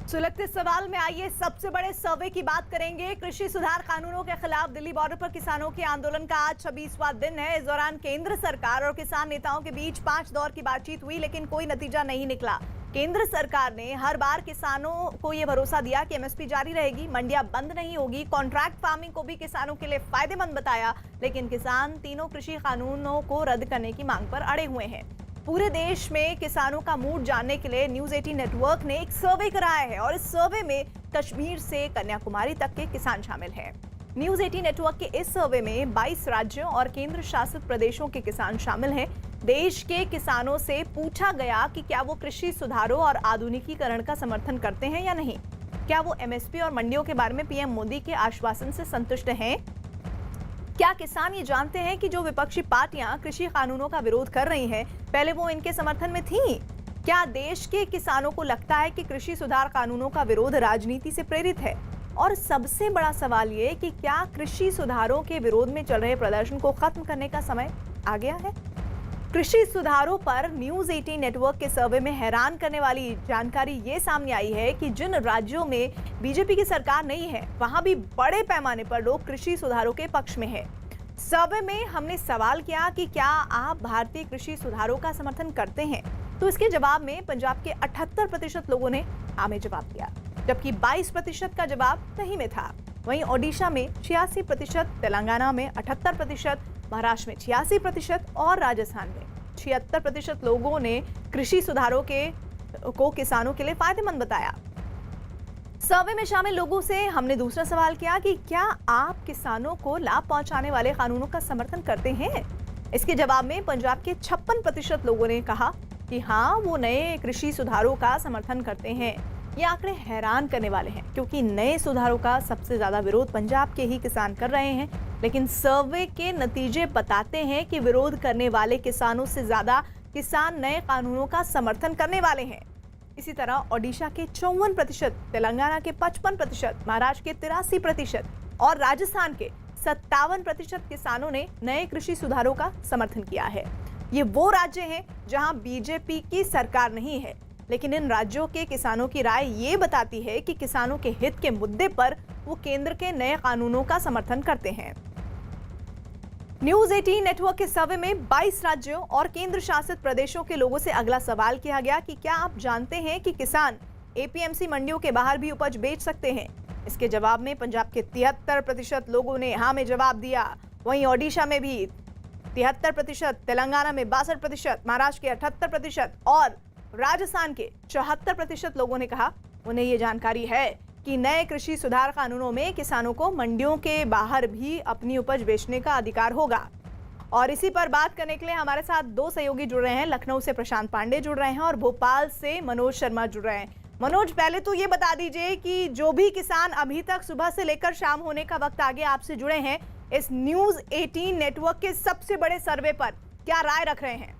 सुलगते सवाल में आइए सबसे बड़े सर्वे की बात करेंगे। कृषि सुधार कानूनों के खिलाफ दिल्ली बॉर्डर पर किसानों के आंदोलन का आज 26वां दिन है। इस दौरान केंद्र सरकार और किसान नेताओं के बीच 5 दौर की बातचीत हुई, लेकिन कोई नतीजा नहीं निकला। केंद्र सरकार ने हर बार किसानों को यह भरोसा दिया कि एमएसपी जारी रहेगी, मंडियां बंद नहीं होगी, कॉन्ट्रैक्ट फार्मिंग को भी किसानों के लिए फायदेमंद बताया, लेकिन किसान तीनों कृषि कानूनों को रद्द करने की मांग पर अड़े हुए हैं। पूरे देश में किसानों का मूड जानने के लिए न्यूज 18 नेटवर्क ने एक सर्वे कराया है और इस सर्वे में कश्मीर से कन्याकुमारी तक के किसान शामिल हैं। न्यूज 18 नेटवर्क के इस सर्वे में 22 राज्यों और केंद्र शासित प्रदेशों के किसान शामिल हैं। देश के किसानों से पूछा गया कि क्या वो कृषि सुधारों और आधुनिकीकरण का समर्थन करते हैं या नहीं। क्या वो एमएसपी और मंडियों के बारे में पीएम मोदी के आश्वासन से संतुष्ट हैं। क्या किसान ये जानते हैं कि जो विपक्षी पार्टियां कृषि कानूनों का विरोध कर रही हैं, पहले वो इनके समर्थन में थीं? क्या देश के किसानों को लगता है कि कृषि सुधार कानूनों का विरोध राजनीति से प्रेरित है? और सबसे बड़ा सवाल ये कि क्या कृषि सुधारों के विरोध में चल रहे प्रदर्शन को खत्म करने का समय आ गया है? कृषि सुधारों पर न्यूज 18 नेटवर्क के सर्वे में हैरान करने वाली जानकारी ये सामने आई है कि जिन राज्यों में बीजेपी की सरकार नहीं है, वहां भी बड़े पैमाने पर लोग कृषि सुधारों के पक्ष में हैं। सर्वे में हमने सवाल किया कि क्या आप भारतीय कृषि सुधारों का समर्थन करते हैं, तो इसके जवाब में पंजाब के 78% लोगों ने हाँ में जवाब दिया, जबकि 22% का जवाब नहीं में था। वहीं ओडिशा में 86%, तेलंगाना में 78%, महाराष्ट्र में 86% और राजस्थान में 76% लोगों ने कृषि सुधारों को किसानों के लिए फायदेमंद बताया। सर्वे में शामिल लोगों से हमने दूसरा सवाल किया कि क्या आप किसानों को लाभ पहुंचाने वाले कानूनों का समर्थन करते हैं। इसके जवाब में पंजाब के 56% लोगों ने कहा कि हाँ, वो नए कृषि सुधारों का समर्थन करते हैं। ये आंकड़े हैरान करने वाले हैं, क्योंकि नए सुधारों का सबसे ज्यादा विरोध पंजाब के ही किसान कर रहे हैं, लेकिन सर्वे के नतीजे बताते हैं कि विरोध करने वाले किसानों से ज्यादा किसान नए कानूनों का समर्थन करने वाले हैं। इसी तरह ओडिशा के 54%, तेलंगाना के 55%, महाराष्ट्र के 83% और राजस्थान के 57% किसानों ने नए कृषि सुधारों का समर्थन किया है। ये वो राज्य हैं जहां बीजेपी की सरकार नहीं है, लेकिन इन राज्यों के किसानों की राय ये बताती है कि किसानों के हित के मुद्दे पर वो केंद्र के नए कानूनों का समर्थन करते हैं। न्यूज 18 नेटवर्क के सर्वे में 22 राज्यों और केंद्र शासित प्रदेशों के लोगों से अगला सवाल किया गया कि क्या आप जानते हैं कि किसान एपीएमसी मंडियों के बाहर भी उपज बेच सकते हैं। इसके जवाब में पंजाब के 73% लोगों ने हाँ में जवाब दिया। वहीं ओडिशा में भी 73%, तेलंगाना में 62%, महाराष्ट्र के 78% और राजस्थान के 74% लोगों ने कहा उन्हें ये जानकारी है कि नए कृषि सुधार कानूनों में किसानों को मंडियों के बाहर भी अपनी उपज बेचने का अधिकार होगा। और इसी पर बात करने के लिए हमारे साथ 2 सहयोगी जुड़ रहे हैं। लखनऊ से प्रशांत पांडे जुड़ रहे हैं और भोपाल से मनोज शर्मा जुड़ रहे हैं। मनोज, पहले तो ये बता दीजिए कि जो भी किसान अभी तक सुबह से लेकर शाम होने का वक्त आगे आपसे जुड़े हैं, इस न्यूज 18 नेटवर्क के सबसे बड़े सर्वे पर क्या राय रख रहे हैं?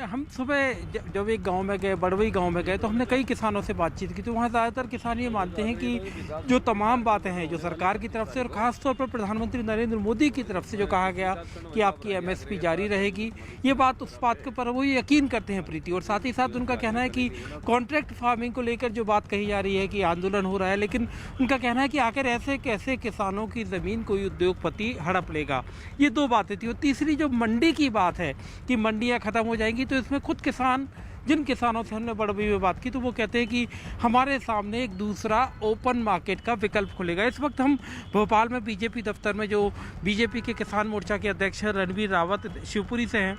हम सुबह जब एक गांव में गए, बड़वई गांव में गए, तो हमने कई किसानों से बातचीत की। तो वहाँ ज़्यादातर किसान ये मानते हैं कि जो तमाम बातें हैं जो सरकार की तरफ से और ख़ास तौर पर प्रधानमंत्री नरेंद्र मोदी की तरफ से जो कहा गया कि आपकी एमएसपी जारी रहेगी, ये बात उस बात के ऊपर वो यकीन करते हैं प्रीति। और साथ ही साथ उनका कहना है कि कॉन्ट्रैक्ट फार्मिंग को लेकर जो बात कही जा रही है कि आंदोलन हो रहा है, लेकिन उनका कहना है कि आखिर ऐसे कैसे किसानों की ज़मीन कोई उद्योगपति हड़प लेगा। ये 2 बातें थी। और तीसरी जो मंडी की बात है कि मंडियाँ ख़त्म हो जाएंगी, तो इसमें खुद किसान, जिन किसानों से हमने बड़वई में बात की, तो वो कहते हैं कि हमारे सामने एक दूसरा ओपन मार्केट का विकल्प खुलेगा। इस वक्त हम भोपाल में बीजेपी दफ्तर में जो बीजेपी के किसान मोर्चा के अध्यक्ष रणबीर रावत शिवपुरी से हैं।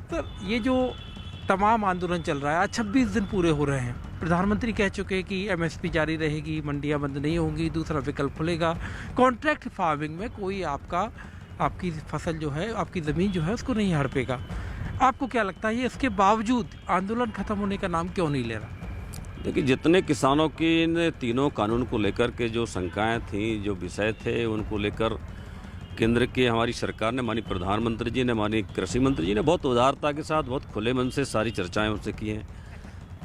तो ये जो तमाम आंदोलन चल रहा है, आज 26 दिन पूरे हो रहे हैं। प्रधानमंत्री कह चुके हैं कि एमएसपी जारी रहेगी, मंडियाँ बंद नहीं होंगी, दूसरा विकल्प खुलेगा, कॉन्ट्रैक्ट फार्मिंग में कोई आपकी फसल जो है, आपकी ज़मीन जो है, उसको नहीं हड़पेगा। आपको क्या लगता है, ये इसके बावजूद आंदोलन खत्म होने का नाम क्यों नहीं ले रहा? देखिए, जितने किसानों की इन तीनों कानून को लेकर के जो शंकाएं थीं, जो विषय थे, उनको लेकर केंद्र की हमारी सरकार ने, माननीय प्रधानमंत्री जी ने, माननीय कृषि मंत्री जी ने बहुत उदारता के साथ, बहुत खुले मन से सारी चर्चाएं उनसे की हैं।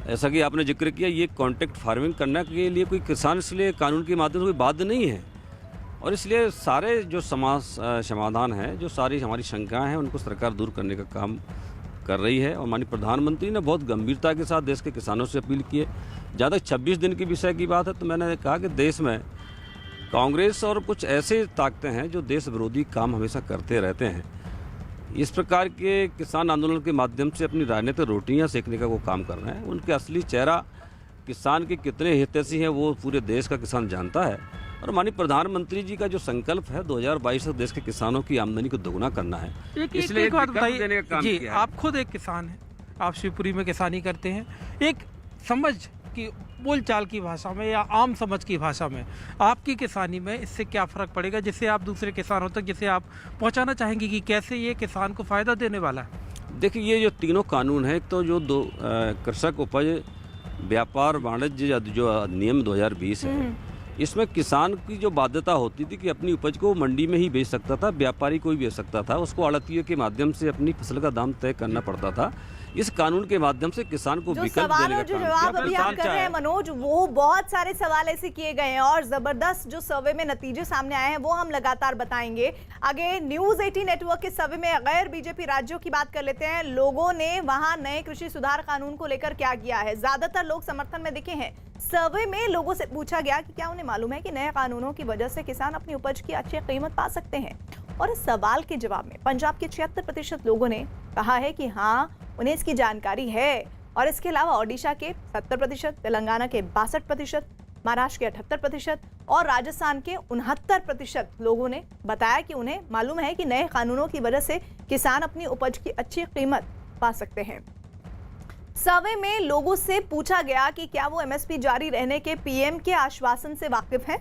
ऐसा कि आपने जिक्र किया, ये कॉन्ट्रैक्ट फार्मिंग करने के लिए कोई किसान इसलिए कानून के माध्यम से कोई बाध्य नहीं है, और इसलिए सारे जो समाधान है, जो सारी हमारी शंकाएं हैं, उनको सरकार दूर करने का काम कर रही है और माननीय प्रधानमंत्री ने बहुत गंभीरता के साथ देश के किसानों से अपील की है। जहाँ तक 26 दिन के विषय की बात है तो मैंने कहा कि देश में कांग्रेस और कुछ ऐसे ताकतें हैं जो देश विरोधी काम हमेशा करते रहते हैं। इस प्रकार के किसान आंदोलन के माध्यम से अपनी राजनीतिक रोटियां सेकने का वो काम कर रहे हैं। उनके असली चेहरा किसान के कितने हितैषी हैं वो पूरे देश का किसान जानता है। और माननीय प्रधानमंत्री जी का जो संकल्प है 2022 तक देश के किसानों की आमदनी को दोगुना करना है, इसलिए एक बात विकल्प देने का काम जी, किया है। आप खुद एक किसान हैं, आप शिवपुरी में किसानी करते हैं। एक समझ की बोलचाल की भाषा में या आम समझ की भाषा में आपकी किसानी में इससे क्या फ़र्क पड़ेगा, जिससे आप दूसरे किसानों तक जिसे आप पहुंचाना चाहेंगे कि कैसे ये किसान को फ़ायदा देने वाला है? देखिए, ये जो तीनों कानून है, एक तो जो कृषक उपज व्यापार वाणिज्य जो नियम 2020 है, इसमें किसान की जो बाध्यता होती थी कि अपनी उपज को मंडी में ही बेच सकता था, व्यापारी कोई बेच सकता था, उसको आड़तियों के माध्यम से अपनी फसल का दाम तय करना पड़ता था। इस कानून के माध्यम से किसान को जो विकल्प सवाल देने और का जो काम जवाब किया। अभी आप कर रहे हैं मनोज, वो बहुत सारे सवाल ऐसे किए गए हैं और जबरदस्त जो सर्वे में नतीजे सामने आए हैं वो हम लगातार बताएंगे। आगे न्यूज़ 18 नेटवर्क के सर्वे में गैर बीजेपी राज्यों की बात कर लेते हैं। लोगों ने वहां नए कृषि सुधार कानून को लेकर क्या किया है, ज्यादातर लोग समर्थन में दिखे हैं। सर्वे में लोगों से पूछा गया कि क्या उन्हें मालूम है कि नए कानूनों की वजह से किसान अपनी उपज की अच्छी कीमत पा सकते हैं। और इस सवाल के जवाब में पंजाब के 76% लोगों ने कहा है कि हाँ, उन्हें इसकी जानकारी है। और इसके अलावा ओडिशा के 70%, तेलंगाना के 62%, महाराष्ट्र के 78% और राजस्थान के 69% लोगों ने बताया कि उन्हें मालूम है कि नए कानूनों की वजह से किसान अपनी उपज की अच्छी कीमत पा सकते हैं। सर्वे में लोगों से पूछा गया कि क्या वो एमएसपी जारी रहने के पीएम के आश्वासन से वाकिफ हैं।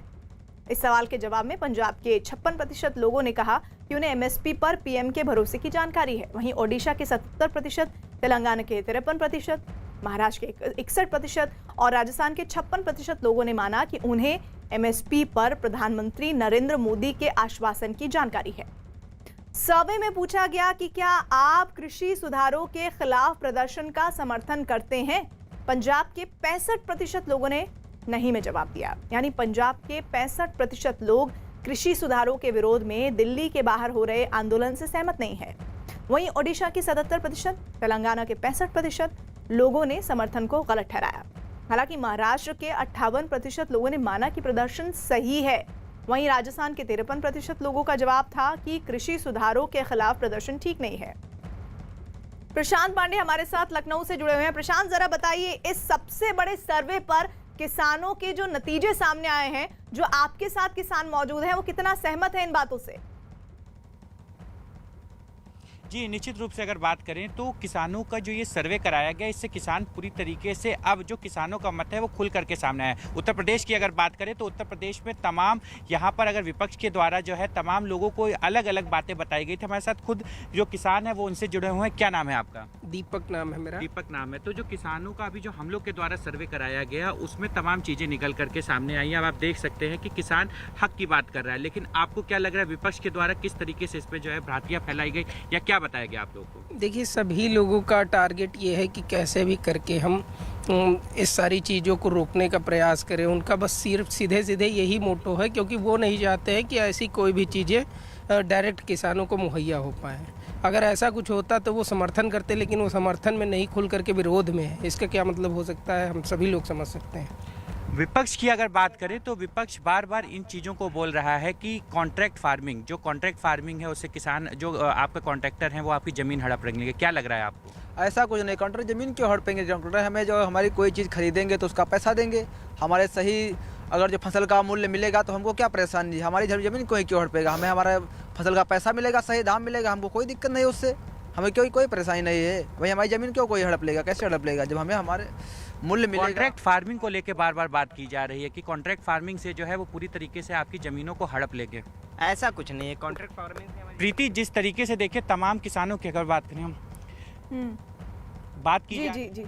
इस सवाल के जवाब में पंजाब के 56% लोगों ने कहा कि उन्हें एमएसपी पर पीएम के भरोसे की जानकारी है। वहीं ओडिशा के 77%, तेलंगाना के 53%, महाराष्ट्र के 61% और राजस्थान के 56% लोगों ने माना कि उन्हें एमएसपी पर प्रधानमंत्री नरेंद्र मोदी के आश्वासन की जानकारी है। सर्वे में पूछा गया कि क्या आप कृषि सुधारों के खिलाफ प्रदर्शन का समर्थन करते हैं। पंजाब के 65% लोगों ने नहीं में जवाब दिया, यानी पंजाब के 65% लोग कृषि सुधारों के विरोध में दिल्ली के बाहर हो रहे आंदोलन से सहमत नहीं है। वहीं ओडिशा की 77%, तेलंगाना के 65% लोगों ने समर्थन को गलत ठहराया। हालांकि महाराष्ट्र के 58% लोगों ने माना कि प्रदर्शन सही है। वहीं राजस्थान के 53% लोगों का जवाब था कि कृषि सुधारों के खिलाफ प्रदर्शन ठीक नहीं है। प्रशांत पांडे हमारे साथ लखनऊ से जुड़े हुए हैं। प्रशांत, जरा बताइए, इस सबसे बड़े सर्वे पर किसानों के जो नतीजे सामने आए हैं, जो आपके साथ किसान मौजूद हैं, वो कितना सहमत है इन बातों से? जी, निश्चित रूप से अगर बात करें तो किसानों का जो ये सर्वे कराया गया, इससे किसान पूरी तरीके से अब जो किसानों का मत है वो खुल करके सामने आया है। उत्तर प्रदेश की अगर बात करें तो उत्तर प्रदेश में तमाम यहाँ पर अगर विपक्ष के द्वारा जो है तमाम लोगों को अलग अलग बातें बताई गई थी। हमारे साथ खुद जो किसान है वो उनसे जुड़े हुए हैं। क्या नाम है आपका? दीपक नाम है मेरा। दीपक नाम है। तो जो किसानों का अभी जो हम लोग के द्वारा सर्वे कराया गया उसमें तमाम चीज़ें निकल करके सामने आई हैं। अब आप देख सकते हैं कि किसान हक की बात कर रहा है, लेकिन आपको क्या लग रहा है विपक्ष के द्वारा किस तरीके से इस पर जो है भ्रांतियाँ फैलाई गई या क्या बताया गया आप लोगों को? देखिए, सभी लोगों का टारगेट ये है कि कैसे भी करके हम इस सारी चीज़ों को रोकने का प्रयास करें। उनका बस सिर्फ सीधे सीधे यही मोटो है, क्योंकि वो नहीं चाहते हैं कि ऐसी कोई भी चीज़ें डायरेक्ट किसानों को मुहैया हो पाए। अगर ऐसा कुछ होता तो वो समर्थन करते, लेकिन वो समर्थन में नहीं, खुल करके विरोध में है। इसका क्या मतलब हो सकता है, हम सभी लोग समझ सकते हैं। विपक्ष की अगर बात करें तो विपक्ष बार बार इन चीज़ों को बोल रहा है कि कॉन्ट्रैक्ट फार्मिंग, जो कॉन्ट्रैक्ट फार्मिंग है उससे किसान जो आपके कॉन्ट्रैक्टर हैं वो आपकी ज़मीन हड़प लेंगे। क्या लग रहा है आपको? ऐसा कुछ नहीं, कॉन्ट्रैक्ट ज़मीन क्यों हड़पेंगे? कॉन्ट्रैक्टर हमें जो हमारी कोई चीज़ खरीदेंगे तो उसका पैसा देंगे। हमारे सही अगर जो फसल का मूल्य मिलेगा तो हमको क्या परेशानी? हमारी ज़मीन कोई क्यों हड़पेगा? हमें हमारा फसल का पैसा मिलेगा, सही दाम मिलेगा, हमको कोई दिक्कत नहीं उससे, हमें कोई परेशानी नहीं है। भाई हमारी ज़मीन क्यों कोई हड़प लेगा? कैसे हड़प लेगा जब हमें हमारे मूल्य मिलेगा? कॉन्ट्रैक्ट फार्मिंग को लेकर बार बार बात की जा रही है कि कॉन्ट्रैक्ट फार्मिंग से जो है वो पूरी तरीके से आपकी ज़मीनों को हड़प लेंगे। ऐसा कुछ नहीं है। कॉन्ट्रैक्ट फार्मिंग से प्रीति, जिस तरीके से देखिए तमाम किसानों की अगर बात करें हम बात की जी जी जी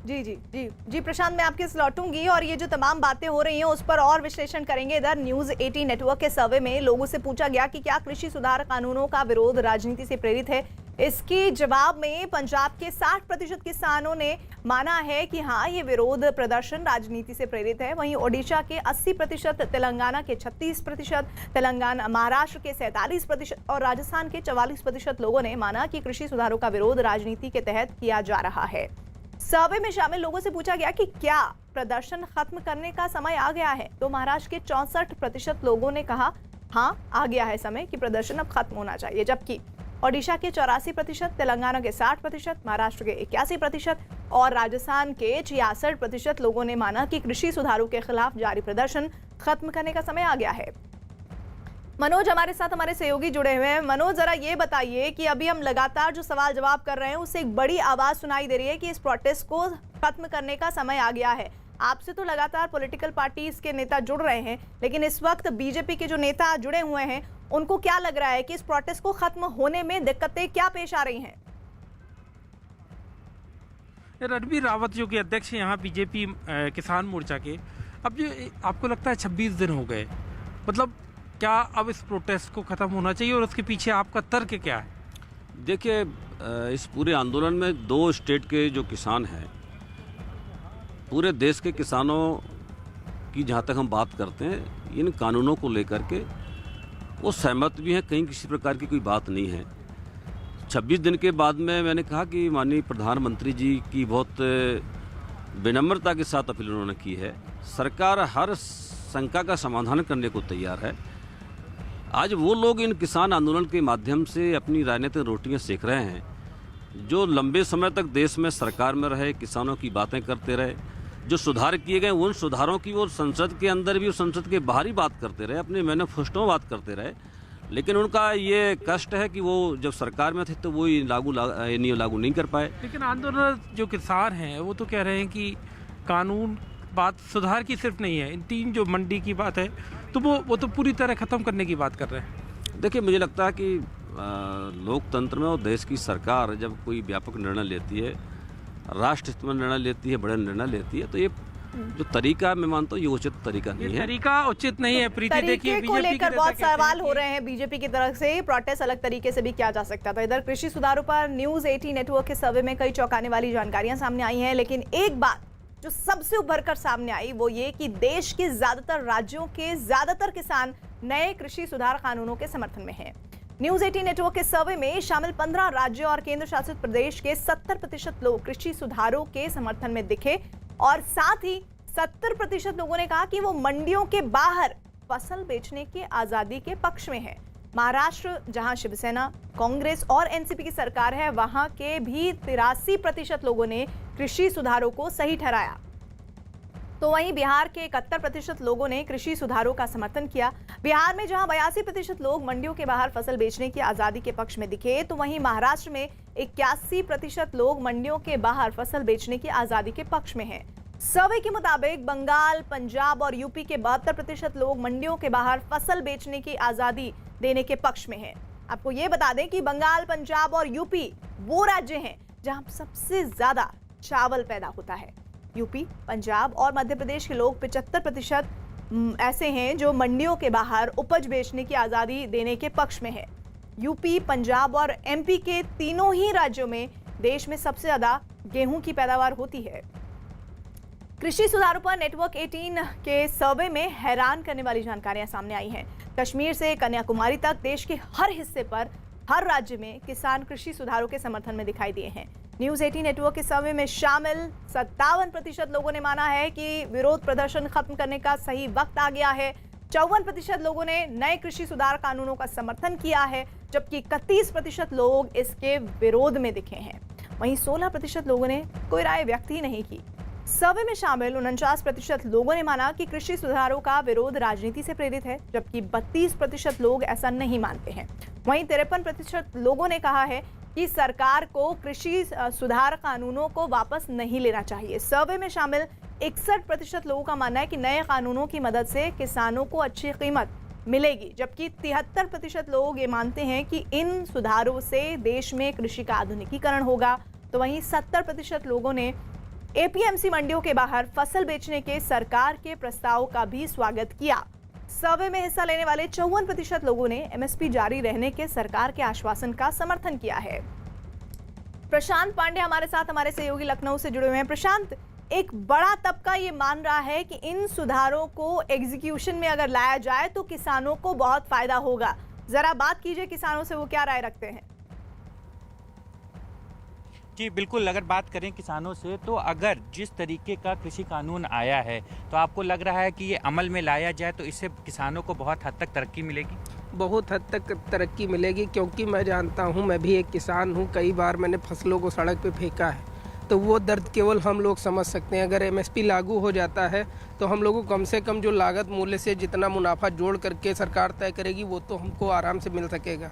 जी जी जी जी प्रशांत, मैं आपके लौटूंगी और ये जो तमाम बातें हो रही हैं उस पर और विश्लेषण करेंगे। इधर न्यूज़ 18 नेटवर्क के सर्वे में लोगों से पूछा गया कि क्या कृषि सुधार कानूनों का विरोध राजनीति से प्रेरित है। इसके जवाब में पंजाब के 60% किसानों ने माना है कि हाँ, ये विरोध प्रदर्शन राजनीति से प्रेरित है। वहीं ओडिशा के 80%, तेलंगाना के 36%, तेलंगाना महाराष्ट्र के 47% और राजस्थान के 44% लोगों ने माना कि कृषि सुधारों का विरोध राजनीति के तहत किया जा रहा है। सर्वे में शामिल लोगों से पूछा गया कि क्या प्रदर्शन खत्म करने का समय आ गया है, तो महाराष्ट्र के 64% लोगों ने कहा हाँ, आ गया है समय कि प्रदर्शन अब खत्म होना चाहिए, जबकि ओडिशा के 84%, तेलंगाना के 60%, महाराष्ट्र के 81% और राजस्थान के 66% लोगों ने माना कि कृषि सुधारों के खिलाफ जारी प्रदर्शन खत्म करने का समय आ गया है। मनोज हमारे साथ, हमारे सहयोगी जुड़े हुए हैं। मनोज, जरा ये बताइए कि अभी हम लगातार जो सवाल जवाब कर रहे हैं उससे एक बड़ी आवाज सुनाई दे रही है कि इस प्रोटेस्ट को खत्म करने का समय आ गया है। आपसे तो लगातार पॉलिटिकल पार्टीज के नेता जुड़ रहे हैं, लेकिन इस वक्त बीजेपी के जो नेता जुड़े हुए हैं उनको क्या लग रहा है कि इस प्रोटेस्ट को खत्म होने में दिक्कतें क्या पेश आ रही हैं? रणबीर रावत जो कि अध्यक्ष हैं यहाँ बीजेपी किसान मोर्चा के, अब ये आपको लगता है 26 दिन हो गए, मतलब क्या अब इस प्रोटेस्ट को ख़त्म होना चाहिए और उसके पीछे आपका तर्क क्या है? देखिए, इस पूरे आंदोलन में 2 स्टेट के जो किसान हैं, पूरे देश के किसानों की जहाँ तक हम बात करते हैं, इन कानूनों को लेकर के वो सहमत भी हैं, कहीं किसी प्रकार की कोई बात नहीं है। 26 दिन के बाद में मैंने कहा कि माननीय प्रधानमंत्री जी की बहुत विनम्रता के साथ अपील उन्होंने की है। सरकार हर शंका का समाधान करने को तैयार है। आज वो लोग इन किसान आंदोलन के माध्यम से अपनी राजनीतिक रोटियां सेक रहे हैं, जो लंबे समय तक देश में सरकार में रहे, किसानों की बातें करते रहे, जो सुधार किए गए उन सुधारों की वो संसद के अंदर भी और संसद के बाहर ही बात करते रहे, अपने मैनिफेस्टो में बात करते रहे, लेकिन उनका ये कष्ट है कि वो जब सरकार में थे तो वो ये लागू नहीं कर पाए। लेकिन आंदोलन जो किसान हैं वो तो कह रहे हैं कि कानून बात सुधार की सिर्फ नहीं है, इन 3 जो मंडी की बात है तो वो तो पूरी तरह ख़त्म करने की बात कर रहे हैं। देखिए, मुझे लगता है कि लोकतंत्र में और देश की सरकार जब कोई व्यापक निर्णय लेती है, राष्ट्र हित में निर्णय लेती है, बड़े निर्णय लेती है, तो ये जो तरीका मैं मानता हूँ ये उचित तरीका नहीं है। तरीका उचित नहीं है। प्रीति, देखिए तरीके को लेकर बहुत सवाल हो रहे हैं बीजेपी की तरफ से। प्रोटेस्ट अलग तरीके से भी किया जा सकता था। इधर कृषि सुधारों पर न्यूज़ 18 नेटवर्क के सर्वे में कई चौंकाने वाली जानकारियां सामने आई हैं, लेकिन एक बात जो सबसे उभर कर सामने आई वो ये कि देश के ज्यादातर राज्यों के ज्यादातर किसान नए कृषि सुधार कानूनों के समर्थन में हैं। न्यूज़ 18 नेटवर्क के सर्वे में शामिल 15 राज्यों और केंद्र शासित प्रदेश के 70% लोग कृषि सुधारों के समर्थन में दिखे और साथ ही 70% लोगों ने कहा कि वो मंडियों के बाहर फसल बेचने की आजादी के पक्ष में है। महाराष्ट्र, जहां शिवसेना, कांग्रेस और एनसीपी की सरकार है, वहां के भी 83% लोगों ने कृषि सुधारों को सही ठहराया। तो वहीं बिहार के 71% लोगों ने कृषि सुधारों का समर्थन किया। बिहार में जहां 82% लोग मंडियों के बाहर फसल बेचने की आजादी के पक्ष में दिखे, तो वहीं महाराष्ट्र में 81% लोग मंडियों के बाहर फसल बेचने की आजादी के पक्ष में हैं। सर्वे के मुताबिक बंगाल, पंजाब और यूपी के 72% लोग मंडियों के बाहर फसल बेचने की आजादी देने के पक्ष में हैं। आपको ये बता दें कि बंगाल, पंजाब और यूपी वो राज्य हैं जहां सबसे ज्यादा चावल पैदा होता है। यूपी, पंजाब और मध्य प्रदेश के लोग 75% ऐसे हैं जो मंडियों के बाहर उपज बेचने की आजादी देने के पक्ष में है। यूपी, पंजाब और एमपी के तीनों ही राज्यों में देश में सबसे ज्यादा गेहूं की पैदावार होती है। कृषि सुधारों पर नेटवर्क 18 के सर्वे में हैरान करने वाली जानकारियां सामने आई हैं। कश्मीर से कन्याकुमारी तक देश के हर हिस्से पर, हर राज्य में किसान कृषि सुधारों के समर्थन में दिखाई दिए हैं। न्यूज़ 18 नेटवर्क के सर्वे में शामिल 57% लोगों ने माना है कि विरोध प्रदर्शन खत्म करने का सही वक्त आ गया है। 54% लोगों ने नए कृषि सुधार कानूनों का समर्थन किया है, जबकि 31% लोग इसके विरोध में दिखे हैं। वहीं 16% लोगों ने कोई राय व्यक्त ही नहीं की। सर्वे में शामिल 49% लोगों ने माना कि कृषि सुधारों का विरोध राजनीति से प्रेरित है, जबकि 32% लोग ऐसा नहीं मानते हैं। वहीं 53% लोगों ने कहा है कि सरकार को कृषि सुधार कानूनों को वापस नहीं लेना चाहिए। सर्वे में शामिल 61% लोगों का मानना है कि नए कानूनों की मदद से किसानों को अच्छी कीमत मिलेगी, जबकि 73% लोग ये मानते हैं कि इन सुधारों से देश में कृषि का आधुनिकीकरण होगा। तो वहीं 70% लोगों ने एपीएमसी मंडियों के बाहर फसल बेचने के सरकार के प्रस्ताव का भी स्वागत किया। सर्वे में हिस्सा लेने वाले 54% लोगों ने एमएसपी जारी रहने के सरकार के आश्वासन का समर्थन किया है। प्रशांत पांडे हमारे साथ, हमारे सहयोगी लखनऊ से जुड़े हुए हैं। प्रशांत, एक बड़ा तबका ये मान रहा है कि इन सुधारों को एग्जीक्यूशन में अगर लाया जाए तो किसानों को बहुत फायदा होगा। जरा बात कीजिए किसानों से, वो क्या राय रखते हैं। जी बिल्कुल, अगर बात करें किसानों से तो अगर जिस तरीके का कृषि कानून आया है तो आपको लग रहा है कि ये अमल में लाया जाए तो इससे किसानों को बहुत हद तक तरक्की मिलेगी? बहुत हद तक तरक्की मिलेगी, क्योंकि मैं जानता हूँ, मैं भी एक किसान हूँ। कई बार मैंने फसलों को सड़क पे फेंका है, तो वो दर्द केवल हम लोग समझ सकते हैं। अगर एमएसपी लागू हो जाता है तो हम लोगों को कम से कम जो लागत मूल्य से जितना मुनाफा जोड़ करके सरकार तय करेगी वो तो हमको आराम से मिल सकेगा।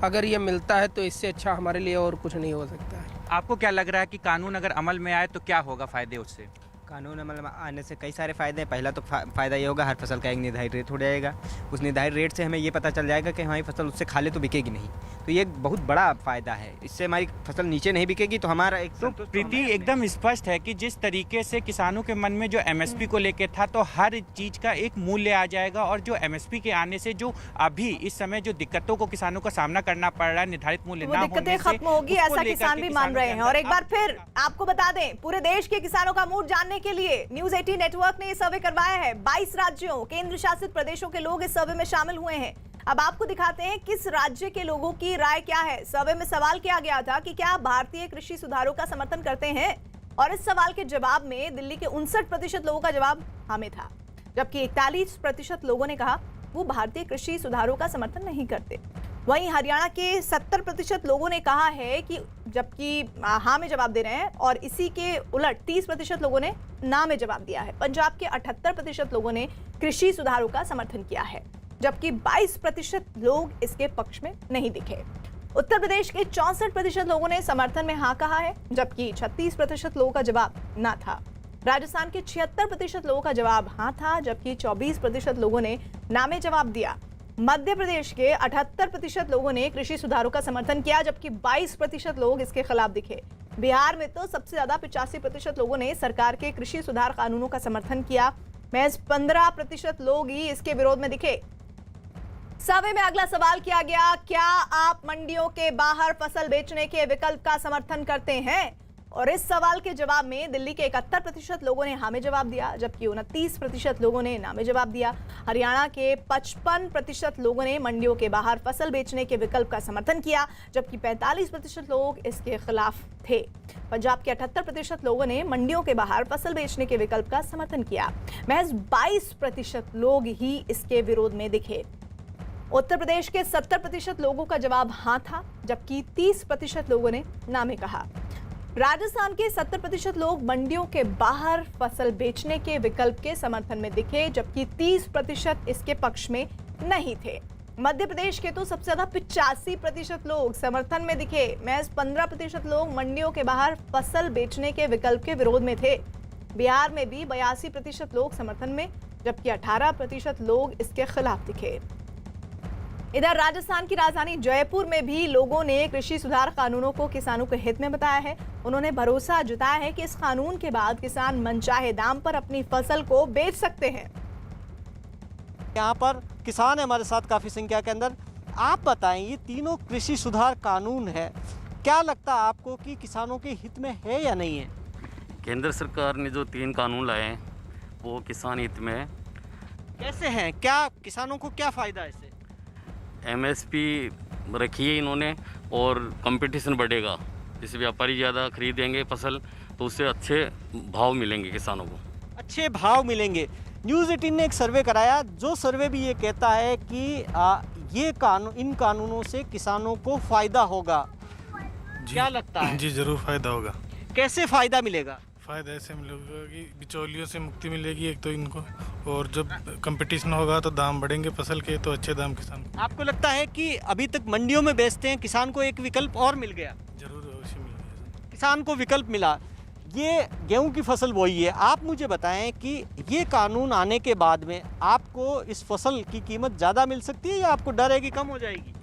अगर ये मिलता है तो इससे अच्छा हमारे लिए और कुछ नहीं हो सकता है। आपको क्या लग रहा है कि कानून अगर अमल में आए तो क्या होगा फायदे उससे? कानून अमल में आने से कई सारे फ़ायदे हैं। पहला तो फ़ायदा ये होगा, हर फसल का एक निर्धारित रेट हो जाएगा। उस निर्धारित रेट से हमें ये पता चल जाएगा कि हमारी फसल उससे खाले तो बिकेगी नहीं, तो ये एक बहुत बड़ा फ़ायदा है। इससे हमारी फसल नीचे नहीं बिकेगी तो हमारा एक तो प्रीति एकदम स्पष्ट है कि जिस तरीके से किसानों के मन में जो एमएसपी को लेके था तो हर चीज़ का एक मूल्य आ जाएगा, और जो एमएसपी के आने से जो अभी इस समय जो दिक्कतों को किसानों का सामना करना पड़ रहा है, निर्धारित मूल्य वो ना दिक्कतें होने से खत्म होगी, उसको ऐसा लेकर किसान के भी मान रहे के हैं। और एक बार अंदर फिर आपको बता दें, पूरे देश के किसानों का मूड जानने के लिए न्यूज़ 18 नेटवर्क ने ये सर्वे करवाया है। 22 राज्यों, केंद्र शासित प्रदेशों के लोग इस सर्वे में शामिल हुए हैं। अब आपको दिखाते हैं किस राज्य के लोगों की राय क्या है। सर्वे में सवाल किया गया था कि क्या आप भारतीय कृषि सुधारों का समर्थन करते हैं, और इस सवाल के जवाब में दिल्ली के 59% लोगों का जवाब हाँ में था, जबकि 41% लोगों ने कहा वो भारतीय कृषि सुधारों का समर्थन नहीं करते। वहीं हरियाणा के 70% लोगों ने कहा है कि, जबकि हाँ में जवाब दे रहे हैं, और इसी के उलट 30% लोगों ने ना में जवाब दिया है। पंजाब के 78% लोगों ने कृषि सुधारों का समर्थन किया है, जबकि 22% लोग इसके पक्ष में नहीं दिखे। उत्तर प्रदेश के 64% लोगों ने समर्थन में हाँ कहा है, जबकि 36% लोगों का जवाब ना था। राजस्थान के 76% लोगों का जवाब हाँ था, जबकि 24% लोगों ने ना में जवाब दिया। मध्य प्रदेश के 78% लोगों ने कृषि सुधारों का समर्थन किया, जबकि 22% लोग इसके खिलाफ दिखे। बिहार में तो सबसे ज्यादा 85% लोगों ने सरकार के कृषि सुधार कानूनों का समर्थन किया। महज 15% लोग ही इसके विरोध में दिखे। सर्वे में अगला सवाल किया गया, क्या आप मंडियों के बाहर फसल बेचने के विकल्प का समर्थन करते हैं? और इस सवाल के जवाब में दिल्ली के 71% लोगों ने हाँ में जवाब दिया, जबकि 29% लोगों ने ना में जवाब दिया। हरियाणा के 55% लोगों ने मंडियों के बाहर फसल बेचने के विकल्प का समर्थन किया, जबकि 45% लोग इसके खिलाफ थे। पंजाब के 78% लोगों ने मंडियों के बाहर फसल बेचने के विकल्प का समर्थन किया। महज 22% लोग ही इसके विरोध में दिखे। उत्तर प्रदेश के 70% लोगों का जवाब हाँ था, जबकि 30% लोगों ने ना में कहा। राजस्थान के 70% लोग मंडियों के बाहर फसल बेचने के विकल्प के समर्थन में दिखे, जबकि 30% इसके पक्ष में नहीं थे। मध्य प्रदेश के तो सबसे ज्यादा 85% लोग समर्थन में दिखे। महज 15% लोग मंडियों के बाहर फसल बेचने के विकल्प के विरोध में थे। बिहार में भी 82% लोग समर्थन में, जबकि 18% लोग इसके खिलाफ दिखे। इधर राजस्थान की राजधानी जयपुर में भी लोगों ने कृषि सुधार कानूनों को किसानों के हित में बताया है। उन्होंने भरोसा जताया है कि इस कानून के बाद किसान मनचाहे दाम पर अपनी फसल को बेच सकते हैं। यहाँ पर किसान है हमारे साथ काफ़ी संख्या के अंदर। आप बताएं, ये तीनों कृषि सुधार कानून है, क्या लगता है आपको कि किसानों के हित में है या नहीं है? केंद्र सरकार ने जो 3 कानून लाए हैं वो किसान हित में है। कैसे हैं, क्या किसानों को क्या फ़ायदा है इससे? एमएसपी रखी है इन्होंने और कंपटीशन बढ़ेगा। जैसे व्यापारी ज़्यादा खरीदेंगे फसल तो उससे अच्छे भाव मिलेंगे किसानों को, अच्छे भाव मिलेंगे। न्यूज़ 18 ने एक सर्वे कराया, जो सर्वे भी ये कहता है कि ये कानून, इन कानूनों से किसानों को फ़ायदा होगा। क्या लगता है? जी ज़रूर फ़ायदा होगा। कैसे फ़ायदा मिलेगा? फ़ायदा ऐसे मिलेगा कि बिचौलियों से मुक्ति मिलेगी एक तो इनको, और जब कंपटीशन होगा तो दाम बढ़ेंगे फसल के, तो अच्छे दाम किसान को। आपको लगता है कि अभी तक मंडियों में बेचते हैं, किसान को एक विकल्प और मिल गया? जरूर अवश्य मिलेगा। किसान को विकल्प मिला। ये गेहूं की फसल बोई है, आप मुझे बताएं कि ये कानून आने के बाद में आपको इस फसल की कीमत ज़्यादा मिल सकती है या आपको डर है कि कम हो जाएगी?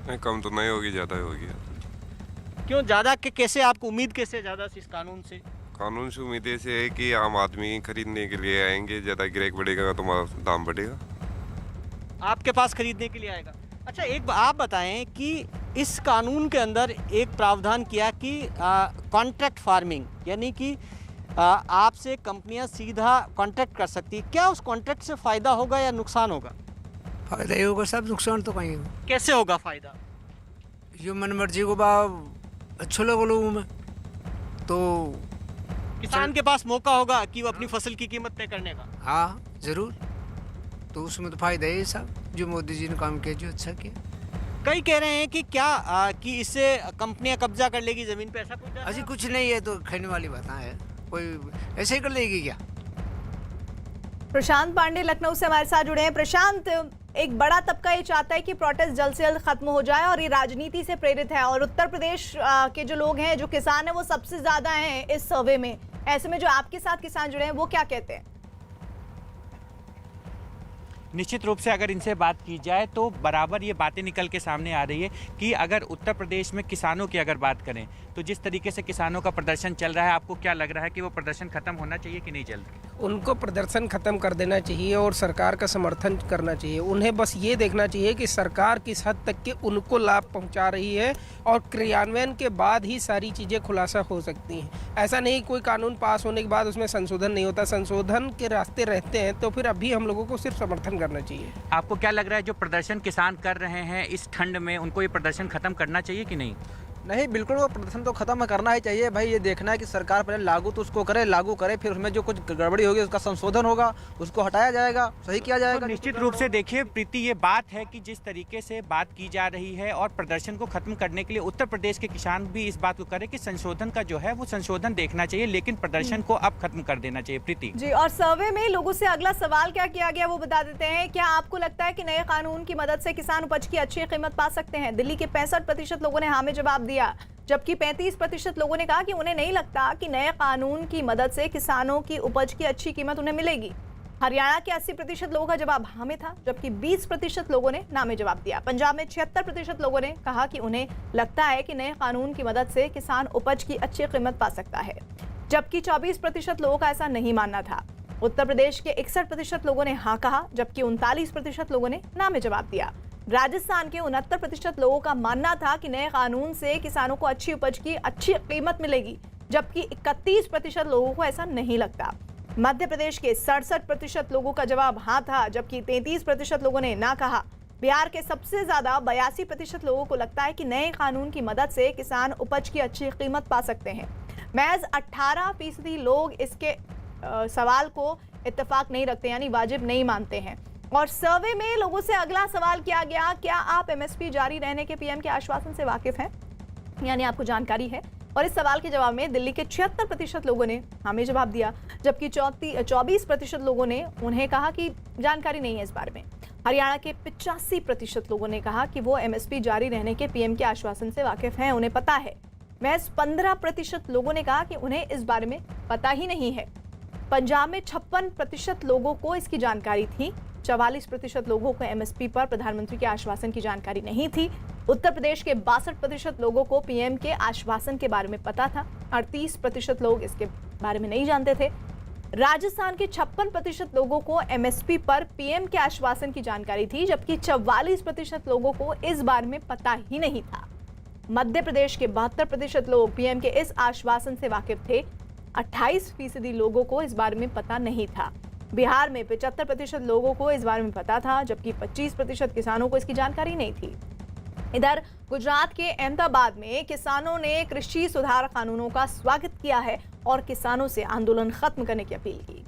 नहीं, कम तो नहीं होगी, ज़्यादा होगी। क्यों ज़्यादा के कैसे, आपको उम्मीद कैसे ज़्यादा इस कानून से? कानून से उम्मीद ऐसे है कि आम आदमी खरीदने के लिए आएंगे, ज़्यादा गिराक बढ़ेगा तो दाम बढ़ेगा, आपके पास खरीदने के लिए आएगा। अच्छा, एक आप बताएं कि इस कानून के अंदर एक प्रावधान किया कि कॉन्ट्रैक्ट फार्मिंग, यानी कि आपसे कंपनियां सीधा कॉन्ट्रैक्ट कर सकती है। क्या उस कॉन्ट्रैक्ट से फ़ायदा होगा या नुकसान होगा? फायदा ही होगा, सब नुकसान तो कहीं होगा। कैसे होगा फ़ायदा? जो मन मर्जी को भाव अच्छे लोगों में तो किसान के पास मौका होगा कि वो अपनी फसल की कीमत तय करने का। हाँ ज़रूर, तो उसमें तो फायदा है सब जो मोदी जी ने काम किया, जो अच्छा किया। कई कह रहे हैं कि क्या कि इससे कंपनियां कब्जा कर लेगी ज़मीन पे, ऐसा कुछ? अजी कुछ नहीं है, तो कहने वाली बात है, कोई ऐसे ही कर लेगी क्या? प्रशांत पांडे लखनऊ से हमारे साथ जुड़े हैं। प्रशांत, एक बड़ा तबका ये चाहता है कि प्रोटेस्ट जल्द से जल्द खत्म हो जाए और ये राजनीति से प्रेरित है, और उत्तर प्रदेश के जो लोग हैं, जो किसान हैं, वो सबसे ज्यादा हैं इस सर्वे में। ऐसे में जो आपके साथ किसान जुड़े हैं वो क्या कहते हैं? निश्चित रूप से अगर इनसे बात की जाए तो बराबर ये बातें निकल के सामने आ रही है कि अगर उत्तर प्रदेश में किसानों की अगर बात करें तो जिस तरीके से किसानों का प्रदर्शन चल रहा है, आपको क्या लग रहा है कि वो प्रदर्शन खत्म होना चाहिए कि नहीं जल्द? उनको प्रदर्शन खत्म कर देना चाहिए और सरकार का समर्थन करना चाहिए। उन्हें बस ये देखना चाहिए कि सरकार किस हद तक के उनको लाभ पहुंचा रही है, और क्रियान्वयन के बाद ही सारी चीज़ें खुलासा हो सकती हैं। ऐसा नहीं कोई कानून पास होने के बाद उसमें संशोधन नहीं होता, संशोधन के रास्ते रहते हैं, तो फिर अभी हम लोगों को सिर्फ समर्थन करना चाहिए। आपको क्या लग रहा है जो प्रदर्शन किसान कर रहे हैं इस ठंड में, उनको ये प्रदर्शन खत्म करना चाहिए कि नहीं? नहीं, बिल्कुल वो प्रदर्शन तो खत्म करना ही चाहिए भाई। ये देखना है कि सरकार पहले लागू तो उसको करे, लागू करे, फिर उसमें जो कुछ गड़बड़ी होगी उसका संशोधन होगा, उसको हटाया जाएगा, सही किया जाएगा। तो निश्चित रूप से देखिए प्रीति, ये बात है कि जिस तरीके से बात की जा रही है और प्रदर्शन को खत्म करने के लिए उत्तर प्रदेश के किसान भी इस बात को करें कि संशोधन का जो है वो संशोधन देखना चाहिए, लेकिन प्रदर्शन को अब खत्म कर देना चाहिए। प्रीति जी, और सर्वे में लोगों से अगला सवाल क्या किया गया वो बता देते हैं। क्या आपको लगता है कि नए कानून की मदद से किसान उपज की अच्छी कीमत पा सकते हैं? दिल्ली के 65% लोगों ने हाँ में जवाब दिया, जबकि 35% लोगों ने कहा कि उन्हें नहीं लगता कि नए कानून की मदद से किसानों की उपज की अच्छी कीमत उन्हें मिलेगी। हरियाणा के 80% लोगों का जवाब हाँ में था, जबकि 20% लोगों ने ना में जवाब दिया। पंजाब में 76% लोगों ने कहा कि उन्हें लगता है कि नए कानून की मदद से किसान उपज की अच्छी कीमत पा सकता है, जबकि 24% लोगों का ऐसा नहीं मानना था। उत्तर प्रदेश के 61% लोगों ने हाँ कहा, जबकि 39% लोगों ने ना में जवाब दिया। राजस्थान के 69% लोगों का मानना था कि नए कानून से किसानों को अच्छी उपज की अच्छी कीमत मिलेगी, जबकि 31% लोगों को ऐसा नहीं लगता। मध्य प्रदेश के 67% लोगों का जवाब हाँ था, जबकि 33% लोगों ने ना कहा। बिहार के सबसे ज्यादा 82% लोगों को लगता है कि नए कानून की मदद से किसान उपज की अच्छी कीमत पा सकते हैं। महज 18% लोग इसके सवाल को इत्तेफाक नहीं रखते, यानी वाजिब नहीं मानते हैं। और सर्वे में लोगों से अगला सवाल किया गया, क्या आप एमएसपी जारी रहने के पीएम के आश्वासन से वाकिफ हैं, यानी आपको जानकारी है? और इस सवाल के जवाब में दिल्ली के 76% लोगों ने हमें जवाब दिया, जबकि 24% लोगों ने उन्हें कहा कि जानकारी नहीं है इस बारे में। हरियाणा के 85% लोगों ने कहा कि वो एमएसपी जारी रहने के पीएम के आश्वासन से वाकिफ हैं, उन्हें पता है। महज 15% लोगों ने कहा कि उन्हें इस बारे में पता ही नहीं है। पंजाब में 56% लोगों को इसकी जानकारी थी, 44% लोगों को एमएसपी पर प्रधानमंत्री के आश्वासन की जानकारी नहीं थी। उत्तर प्रदेश के 62% लोगों को पीएम के आश्वासन के बारे में पता था, 38% लोग इसके बारे में नहीं जानते थे। राजस्थान के 56% लोगों को एमएसपी पर पीएम के आश्वासन की जानकारी थी, जबकि 44% लोगों को इस बारे में पता ही नहीं था। मध्य प्रदेश के 72% लोग पीएम के इस आश्वासन से वाकिफ थे, 28% लोगों को इस बारे में पता नहीं था। बिहार में 75% लोगों को इस बारे में पता था, जबकि 25% किसानों को इसकी जानकारी नहीं थी। इधर गुजरात के अहमदाबाद में किसानों ने कृषि सुधार कानूनों का स्वागत किया है और किसानों से आंदोलन खत्म करने की अपील की।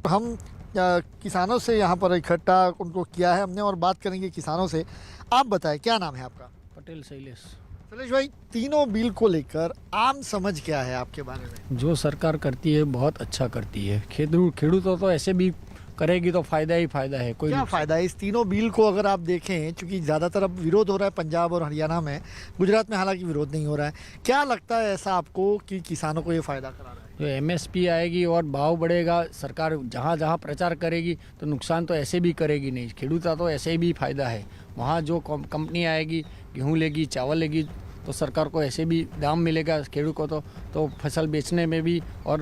हम किसानों से यहाँ पर इकट्ठा उनको किया है हमने, और बात करेंगे किसानों से। आप बताएं, क्या नाम है आपका? पटेल शैलेश। शैलेश भाई, तीनों बिल को लेकर आम समझ क्या है आपके बारे में? जो सरकार करती है बहुत अच्छा करती है। खेडूतों तो ऐसे भी करेगी तो फायदा ही फायदा है। कोई क्या फायदा है इस तीनों बिल को अगर आप देखें, क्योंकि ज़्यादातर अब विरोध हो रहा है पंजाब और हरियाणा में, गुजरात में हालांकि विरोध नहीं हो रहा है। क्या लगता है ऐसा आपको कि किसानों को ये फायदा करा रहा है? जो एमएसपी आएगी और भाव बढ़ेगा, सरकार जहाँ जहाँ प्रचार करेगी तो नुकसान तो ऐसे भी करेगी नहीं। खेडूता तो ऐसे भी फायदा है। वहाँ जो कंपनी आएगी, गेहूँ लेगी, चावल लेगी, तो सरकार को ऐसे भी दाम मिलेगा खेडू को, तो फसल बेचने में भी और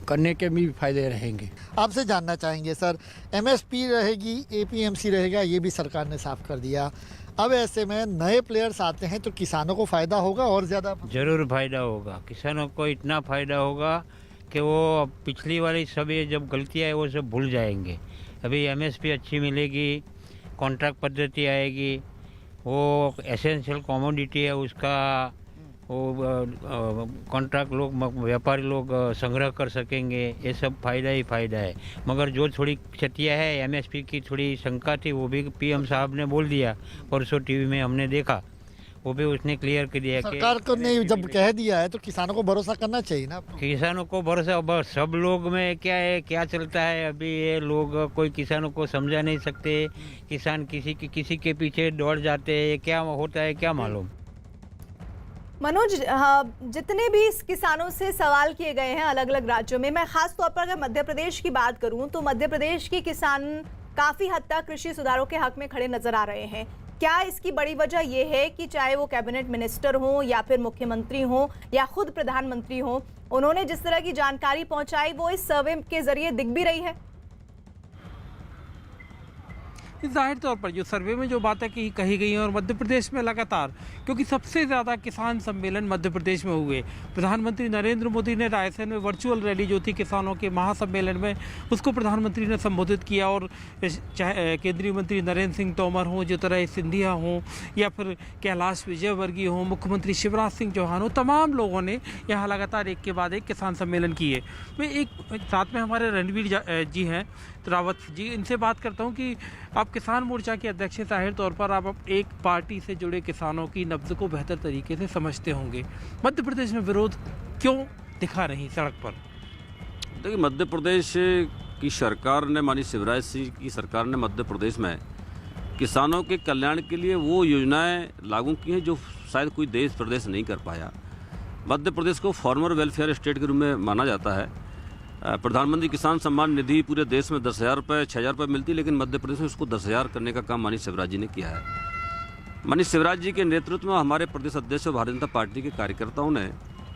करने के भी फायदे रहेंगे। आपसे जानना चाहेंगे सर, एमएसपी रहेगी, एपीएमसी रहेगा, ये भी सरकार ने साफ कर दिया। अब ऐसे में नए प्लेयर्स आते हैं तो किसानों को फ़ायदा होगा और ज़्यादा? ज़रूर फ़ायदा होगा, किसानों को इतना फ़ायदा होगा कि वो पिछली वाली सब ये जब गलतियाँ है वो सब भूल जाएंगे। अभी एमएसपी अच्छी मिलेगी, कॉन्ट्रैक्ट पद्धति आएगी, वो एसेंशियल कमोडिटी है उसका वो कॉन्ट्रैक्ट लोग व्यापारी लोग संग्रह कर सकेंगे, ये सब फ़ायदा ही फ़ायदा है। मगर जो थोड़ी क्षतियाँ है, एमएसपी की थोड़ी शंका थी, वो भी पीएम साहब ने बोल दिया, परसों टीवी में हमने देखा, वो भी उसने क्लियर कर दिया कि सरकार को ने जब कह दिया है तो किसानों को भरोसा करना चाहिए ना। किसानों को भरोसा, बस सब लोग में क्या है, क्या चलता है अभी, ये लोग कोई किसानों को समझा नहीं सकते, किसान किसी के पीछे दौड़ जाते हैं, क्या होता है क्या मालूम। मनोज, जितने भी इस किसानों से सवाल किए गए हैं अलग अलग राज्यों में, मैं खास तौर पर अगर मध्य प्रदेश की बात करूं तो मध्य प्रदेश के किसान काफी हद तक कृषि सुधारों के हक में खड़े नजर आ रहे हैं। क्या इसकी बड़ी वजह यह है कि चाहे वो कैबिनेट मिनिस्टर हो या फिर मुख्यमंत्री हो या खुद प्रधानमंत्री हो, उन्होंने जिस तरह की जानकारी पहुंचाई वो इस सर्वे के जरिए दिख भी रही है? जाहिर तौर पर जो सर्वे में जो बातें कही गई हैं और मध्य प्रदेश में लगातार, क्योंकि सबसे ज़्यादा किसान सम्मेलन मध्य प्रदेश में हुए, प्रधानमंत्री नरेंद्र मोदी ने रायसेन में वर्चुअल रैली जो थी किसानों के महासम्मेलन में, उसको प्रधानमंत्री ने संबोधित किया। और चाहे केंद्रीय मंत्री नरेंद्र सिंह तोमर हों, ज्योतिरादित्य सिंधिया हों या फिर कैलाश विजयवर्गीय हों, मुख्यमंत्री शिवराज सिंह चौहान हो, तमाम लोगों ने यहाँ लगातार एक के बाद एक किसान सम्मेलन किए। मैं एक साथ में हमारे रणवीर जी हैं रावत जी, इनसे बात करता हूं कि आप किसान मोर्चा के अध्यक्ष हैं, जाहिर तौर पर आप एक पार्टी से जुड़े किसानों की नब्ज़ को बेहतर तरीके से समझते होंगे। मध्य प्रदेश में विरोध क्यों दिखा रही सड़क पर? देखिए, मध्य प्रदेश की सरकार ने, माननीय शिवराज सिंह की सरकार ने मध्य प्रदेश में किसानों के कल्याण के लिए वो योजनाएं लागू की हैं जो शायद कोई देश प्रदेश नहीं कर पाया। मध्य प्रदेश को फार्मर वेलफेयर स्टेट के रूप में माना जाता है। प्रधानमंत्री किसान सम्मान निधि पूरे देश में 10,000 रुपये 6,000 रुपये मिलती है, लेकिन मध्य प्रदेश में उसको 10,000 करने का काम माननीय शिवराज जी ने किया है। माननीय शिवराज जी के नेतृत्व में हमारे प्रदेश अध्यक्ष भारतीय जनता पार्टी के कार्यकर्ताओं ने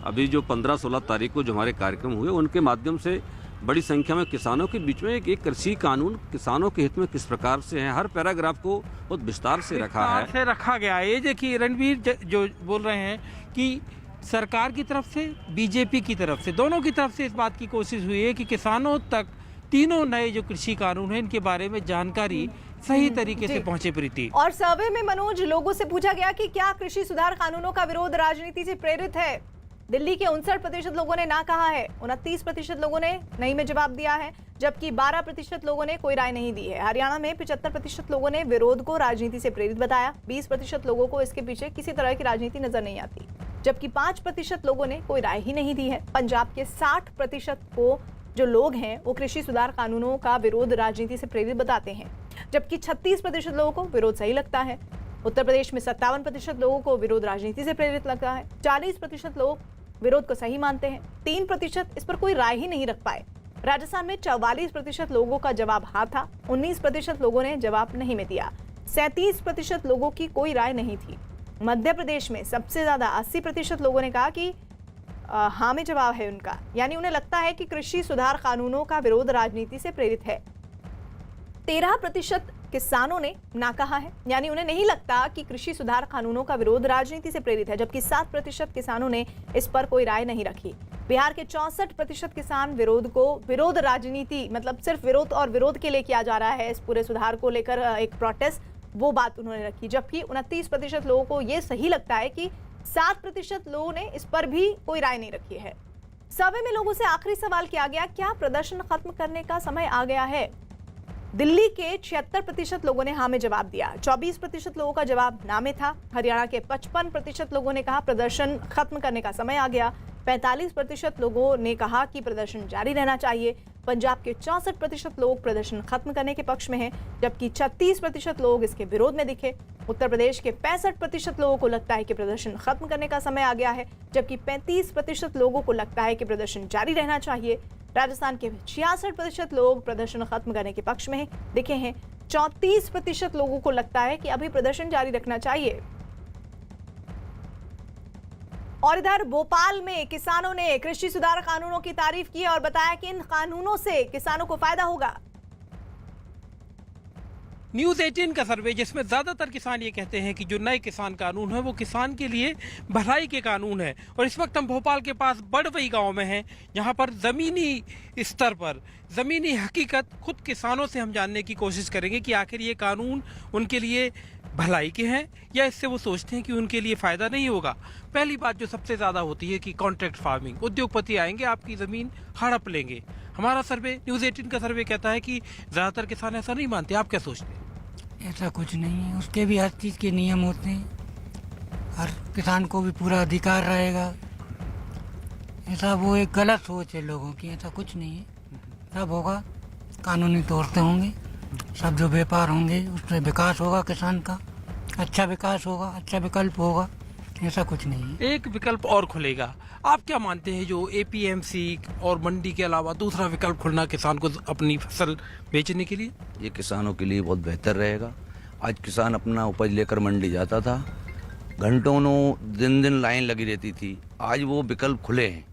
अभी जो 15-16 तारीख को जो हमारे कार्यक्रम हुए, उनके माध्यम से बड़ी संख्या में किसानों के बीच में एक कृषि कानून किसानों के हित में किस प्रकार से है, हर पैराग्राफ को बहुत विस्तार से रखा गया है। ये देखिए, रणवीर जो बोल रहे हैं कि सरकार की तरफ से, बीजेपी की तरफ से, दोनों की तरफ से इस बात की कोशिश हुई है कि किसानों तक तीनों नए जो कृषि कानून हैं इनके बारे में जानकारी सही तरीके से पहुंचे। प्रीति, और सर्वे में मनोज, लोगों से पूछा गया कि क्या कृषि सुधार कानूनों का विरोध राजनीति से प्रेरित है। दिल्ली के 59% लोगों ने ना कहा है, 29% लोगों ने नहीं में जवाब दिया है, जबकि 12% लोगों ने कोई राय नहीं दी है। हरियाणा में 75% लोगों ने विरोध को राजनीति से प्रेरित बताया, 20% लोगों को इसके पीछे किसी तरह की राजनीति नजर नहीं आती, जबकि 5% लोगों ने कोई राय ही नहीं दी है। पंजाब के 60% को जो लोग हैं वो कृषि सुधार कानूनों का विरोध राजनीति से प्रेरित बताते हैं, जबकि 36% लोगों को विरोध सही लगता है। उत्तर प्रदेश में 57% लोगों को विरोध राजनीति से प्रेरित लगता है, 40% लोग विरोध को सही मानते हैं, 3% इस पर कोई राय ही नहीं रख पाए। राजस्थान में 44% लोगों का जवाब हाँ था, 19% लोगों ने जवाब नहीं में दिया, 37% लोगों की कोई राय नहीं थी। मध्य प्रदेश में सबसे ज्यादा 80% लोगों ने कहा कि हाँ में जवाब है उनका, यानी उन्हें लगता है कि कृषि सुधार कानूनों का विरोध राजनीति से प्रेरित है। 13% किसानों ने ना कहा है, यानी उन्हें नहीं लगता कि कृषि सुधार कानूनों का विरोध राजनीति से प्रेरित है, जबकि 7% किसानों ने इस पर कोई राय नहीं रखी। बिहार के 64% किसान विरोध राजनीति, मतलब सिर्फ विरोध और विरोध के लिए किया जा रहा है इस पूरे सुधार को लेकर एक प्रोटेस्ट, वो बात उन्होंने रखी, जबकि 29% लोगों को ये सही लगता है कि 7% लोगों ने इस पर भी कोई राय नहीं रखी है। सर्वे में लोगों से आखिरी सवाल किया गया, क्या प्रदर्शन खत्म करने का समय आ गया है? दिल्ली के 76% लोगों ने हाँ में जवाब दिया, 24% लोगों का जवाब ना में था। हरियाणा के 55% लोगों ने कहा प्रदर्शन खत्म करने का समय आ गया, 45% लोगों ने कहा कि प्रदर्शन जारी रहना चाहिए। पंजाब के 64% लोग प्रदर्शन खत्म करने के पक्ष में हैं, जबकि 36% लोग इसके विरोध में दिखे। उत्तर प्रदेश के 65% लोगों को लगता है कि प्रदर्शन खत्म करने का समय आ गया है, जबकि 35% लोगों को लगता है कि प्रदर्शन जारी रहना चाहिए। राजस्थान के 66% लोग प्रदर्शन खत्म करने के पक्ष में दिखे हैं, 34% लोगों को लगता है कि अभी प्रदर्शन जारी रखना चाहिए। और इधर भोपाल में किसानों ने कृषि सुधार कानूनों की तारीफ की और बताया कि इन कानूनों से किसानों को फायदा होगा। न्यूज़ 18 का सर्वे जिसमें ज़्यादातर किसान ये कहते हैं कि जो नए किसान कानून है वो किसान के लिए भलाई के कानून है। और इस वक्त हम भोपाल के पास बड़वई गांव में हैं, जहां पर ज़मीनी स्तर पर ज़मीनी हकीकत खुद किसानों से हम जानने की कोशिश करेंगे कि आखिर ये कानून उनके लिए भलाई के हैं या इससे वो सोचते हैं कि उनके लिए फ़ायदा नहीं होगा। पहली बात जो सबसे ज़्यादा होती है कि कॉन्ट्रैक्ट फार्मिंग, उद्योगपति आएंगे आपकी ज़मीन हड़प लेंगे। हमारा सर्वे न्यूज़ 18 का सर्वे कहता है कि ज़्यादातर किसान ऐसा नहीं मानते। आप क्या सोचते हैं? ऐसा कुछ नहीं है, उसके भी हर चीज़ के नियम होते हैं, हर किसान को भी पूरा अधिकार रहेगा। ऐसा वो एक गलत सोच है लोगों की, ऐसा कुछ नहीं है। सब होगा, कानूनी तौर से होंगे, सब जो व्यापार होंगे उससे विकास होगा, किसान का अच्छा विकास होगा, अच्छा विकल्प होगा, ऐसा कुछ नहीं है। एक विकल्प और खुलेगा। आप क्या मानते हैं जो एपीएमसी और मंडी के अलावा दूसरा विकल्प खुलना किसान को अपनी फसल बेचने के लिए? ये किसानों के लिए बहुत बेहतर रहेगा। आज किसान अपना उपज लेकर मंडी जाता था, घंटों दिन लाइन लगी रहती थी। आज वो विकल्प खुले हैं,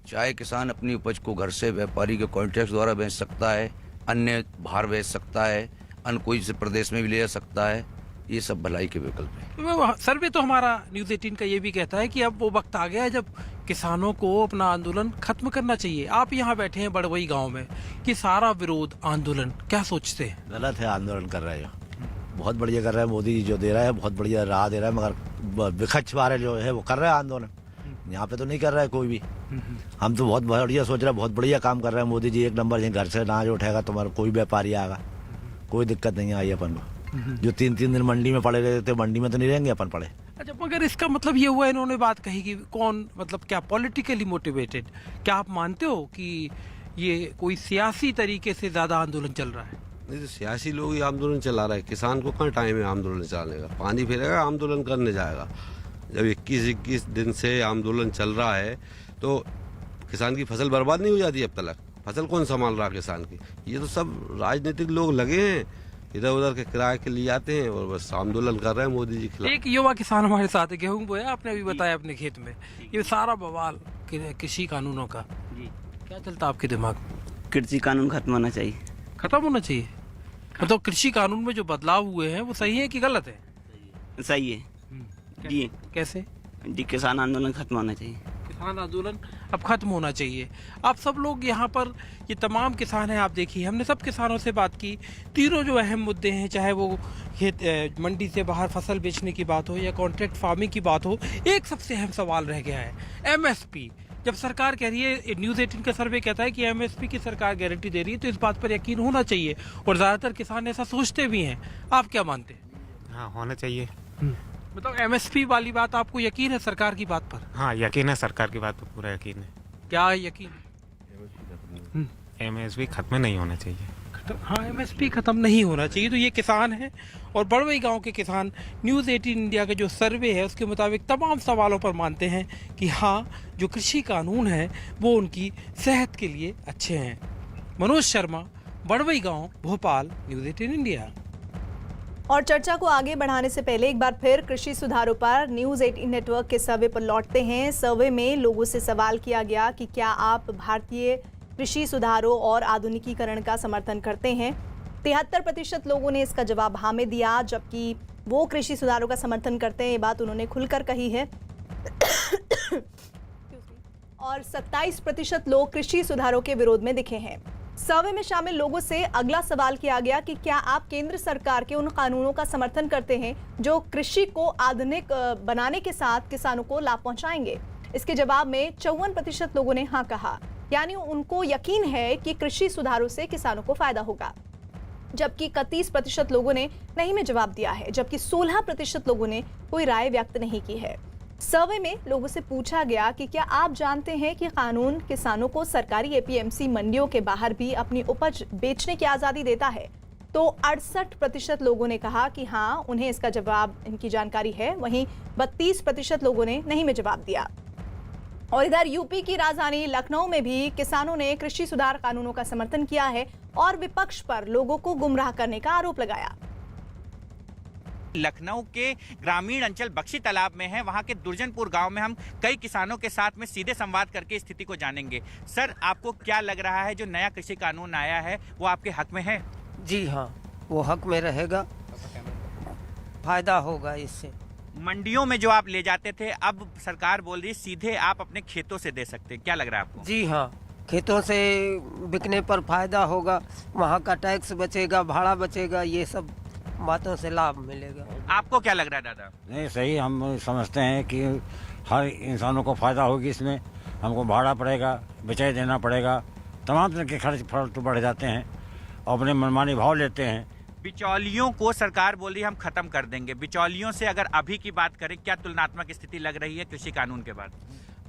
चाहे किसान अपनी उपज को घर से व्यापारी के कॉन्ट्रैक्ट द्वारा बेच सकता है, अन्य बाहर बेच सकता है, अन्य कोई से प्रदेश में भी ले जा सकता है। ये सब भलाई के विकल्प हैं। सर्वे तो हमारा न्यूज़ 18 का ये भी कहता है कि अब वो वक्त आ गया है जब किसानों को अपना आंदोलन खत्म करना चाहिए। आप यहाँ बैठे हैं बड़वई गांव में, कि सारा विरोध आंदोलन, क्या सोचते हैं? गलत है आंदोलन कर रहे हो, बहुत बढ़िया कर रहे हैं मोदी जी, जो दे रहा है बहुत बढ़िया राह दे रहा है, मगर विपक्ष वाले जो है वो कर रहे हैं आंदोलन, यहाँ पे तो नहीं कर रहा है कोई भी। हम तो बहुत बढ़िया सोच रहे हैं, बहुत बढ़िया काम कर रहे हैं मोदी जी, एक नंबर। घर से अनाज उठेगा तुम्हारा कोई व्यापारी आएगा, कोई दिक्कत नहीं आई अपन को। जो 3-3 दिन मंडी में पड़े रहते थे, मंडी में तो नहीं रहेंगे अपन पड़े। अच्छा, मगर इसका मतलब ये हुआ, इन्होंने बात कही कि कौन, मतलब क्या पॉलिटिकली मोटिवेटेड? क्या आप मानते हो कि ये कोई सियासी तरीके से ज़्यादा आंदोलन चल रहा है? नहीं तो सियासी लोग ही आंदोलन चला रहे हैं, किसान को कहाँ टाइम है आंदोलन चलाने का। पानी फेरेगा आंदोलन करने जाएगा। जब 21 दिन से आंदोलन चल रहा है तो किसान की फसल बर्बाद नहीं हो जाती अब तक? फसल कौन संभाल रहा है किसान की? ये तो सब राजनीतिक लोग लगे हैं, इधर उधर के किराए के लिए आते हैं और बस आंदोलन कर रहे हैं मोदी जी खिलाफ। एक युवा किसान हमारे साथ है, गेहूं बोया, आपने अभी बताया अपने खेत में, ये सारा बवाल कृषि कानूनों का, क्या चलता आपके दिमाग में? कृषि कानून खत्म होना चाहिए। खत्म होना चाहिए? मतलब कृषि कानून में जो बदलाव हुए हैं वो सही है कि गलत है? सही है जी। कैसे जी? किसान आंदोलन खत्म होना चाहिए। किसान आंदोलन अब खत्म होना चाहिए। आप सब लोग यहाँ पर, ये तमाम किसान हैं, आप देखिए, हमने सब किसानों से बात की। तीनों जो अहम मुद्दे हैं, चाहे वो खेत मंडी से बाहर फसल बेचने की बात हो या कॉन्ट्रैक्ट फार्मिंग की बात हो, एक सबसे अहम सवाल रह गया है, एमएसपी। जब सरकार कह रही है, न्यूज़ 18 का सर्वे कहता है कि एमएसपी की सरकार गारंटी दे रही है, तो इस बात पर यकीन होना चाहिए और ज़्यादातर किसान ऐसा सोचते भी हैं। आप क्या मानते हैं? हाँ, होना चाहिए। मतलब एमएसपी वाली बात आपको यकीन है सरकार की बात पर? हाँ, यकीन है, सरकार की बात पर पूरा यकीन है। क्या यकीन? एमएसपी खत्म नहीं होना चाहिए। हाँ, एमएसपी खत्म नहीं होना चाहिए। तो ये किसान हैं और बड़वई गांव के किसान न्यूज़ 18 इंडिया का जो सर्वे है उसके मुताबिक तमाम सवालों पर मानते हैं कि हाँ, जो कृषि कानून है वो उनकी सेहत के लिए अच्छे हैं। मनोज शर्मा, बड़वई गांव, भोपाल, न्यूज़ 18 इंडिया। और चर्चा को आगे बढ़ाने से पहले एक बार फिर कृषि सुधारों पर न्यूज़ 18 नेटवर्क के सर्वे पर लौटते हैं। सर्वे में लोगों से सवाल किया गया कि क्या आप भारतीय कृषि सुधारों और आधुनिकीकरण का समर्थन करते हैं। 73% लोगों ने इसका जवाब हाँ में दिया, जबकि वो कृषि सुधारों का समर्थन करते हैं, ये बात उन्होंने खुलकर कही है। और 27% लोग कृषि सुधारों के विरोध में दिखे हैं। सर्वे में शामिल लोगों से अगला सवाल किया गया कि क्या आप केंद्र सरकार के उन कानूनों का समर्थन करते हैं जो कृषि को आधुनिक बनाने के साथ किसानों को लाभ पहुंचाएंगे। इसके जवाब में 54% लोगों ने हाँ कहा, यानी उनको यकीन है कि कृषि सुधारों से किसानों को फायदा होगा, जबकि 31% लोगों ने नहीं में जवाब दिया है, जबकि 16% लोगों ने कोई राय व्यक्त नहीं की है। सर्वे में लोगों से पूछा गया कि क्या आप जानते हैं कि कानून किसानों को सरकारी एपीएमसी मंडियों के बाहर भी अपनी उपज बेचने की आज़ादी देता है, तो 68% लोगों ने कहा कि हाँ, उन्हें इसका जवाब, इनकी जानकारी है। वहीं 32% लोगों ने नहीं में जवाब दिया। और इधर यूपी की राजधानी लखनऊ में भी किसानों ने कृषि सुधार कानूनों का समर्थन किया है और विपक्ष पर लोगों को गुमराह करने का आरोप लगाया। लखनऊ के ग्रामीण अंचल बख्शी तालाब में है। वहाँ के दुर्जनपुर गांव में हम कई किसानों के साथ में सीधे संवाद करके स्थिति को जानेंगे। सर, आपको क्या लग रहा है जो नया कृषि कानून आया है वो आपके हक में है? जी हाँ, वो हक में रहेगा, फायदा होगा इससे। मंडियों में जो आप ले जाते थे, अब सरकार बोल रही है सीधे आप अपने खेतों से दे सकते हैं, क्या लग रहा है आपको? जी हाँ, खेतों से बिकने पर फायदा होगा, वहाँ का टैक्स बचेगा, भाड़ा बचेगा, ये सब बातों से लाभ मिलेगा। आपको क्या लग रहा है दादा? नहीं, सही हम समझते हैं कि हर इंसानों को फायदा होगी इसमें। हमको भाड़ा पड़ेगा, बेचाई देना पड़ेगा, तमाम तरह के खर्च तो बढ़ जाते हैं और अपने मनमानी भाव लेते हैं। बिचौलियों को सरकार बोल रही है हम खत्म कर देंगे। बिचौलियों से अगर अभी की बात करें, क्या तुलनात्मक स्थिति लग रही है कृषि कानून के बाद?